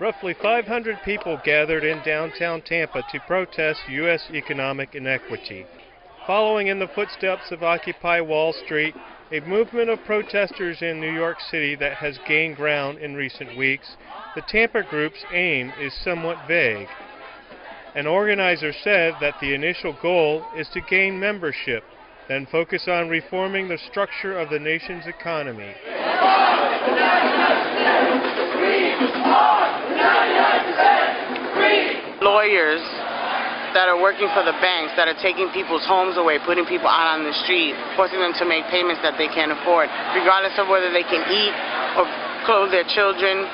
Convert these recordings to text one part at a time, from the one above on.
Roughly 500 people gathered in downtown Tampa to protest U.S. economic inequity. Following in the footsteps of Occupy Wall Street, a movement of protesters in New York City that has gained ground in recent weeks, the Tampa group's aim is somewhat vague. An organizer said that the initial goal is to gain membership, then focus on reforming the structure of the nation's economy. Lawyers that are working for the banks, that are taking people's homes away, putting people out on the street, forcing them to make payments that they can't afford, regardless of whether they can eat or clothe their children.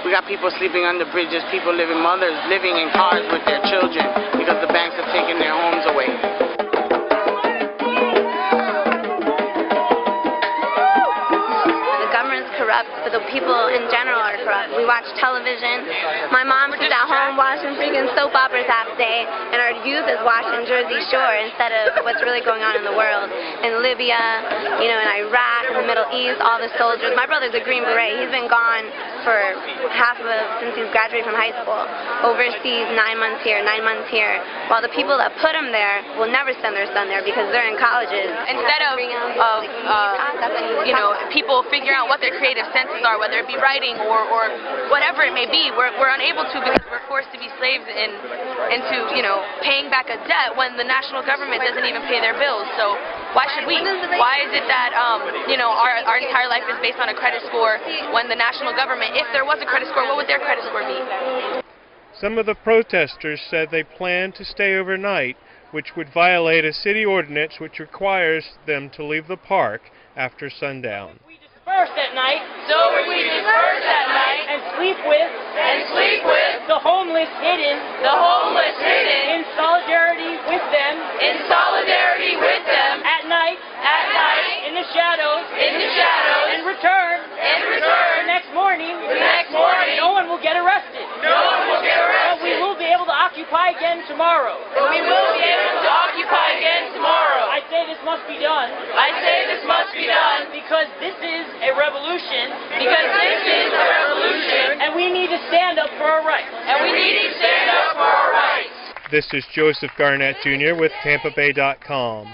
We got people sleeping under bridges, mothers living in cars with their children because the banks have taken their homes away. Corrupt, but the people in general are corrupt. We watch television. My mom sits at home watching freaking soap operas half day, and our youth is watching Jersey Shore instead of what's really going on in the world. In Libya, in Iraq, in the Middle East, all the soldiers. My brother's a Green Beret. He's been gone for since he's graduated from high school. Overseas, 9 months here, 9 months here. While the people that put him there will never send their son there because they're in colleges. Instead of people figuring out what their creative senses are, whether it be writing or whatever it may be, we're unable to because we're forced to be slaves into paying back a debt when the national government doesn't even pay their bills. So why should we? Why is it that our entire life is based on a credit score when the national government, if there was a credit score, what would their credit score be? Some of the protesters said they plan to stay overnight, which would violate a city ordinance which requires them to leave the park after sundown. Disperse at night, and sleep with the homeless hidden, in solidarity with them, at night, in the shadows, and return, the next morning, no one will get arrested, but we will be able to occupy again tomorrow. I say this must be done. Because this is a revolution. And we need to stand up for our rights. This is Joseph Garnett Jr. with TampaBay.com.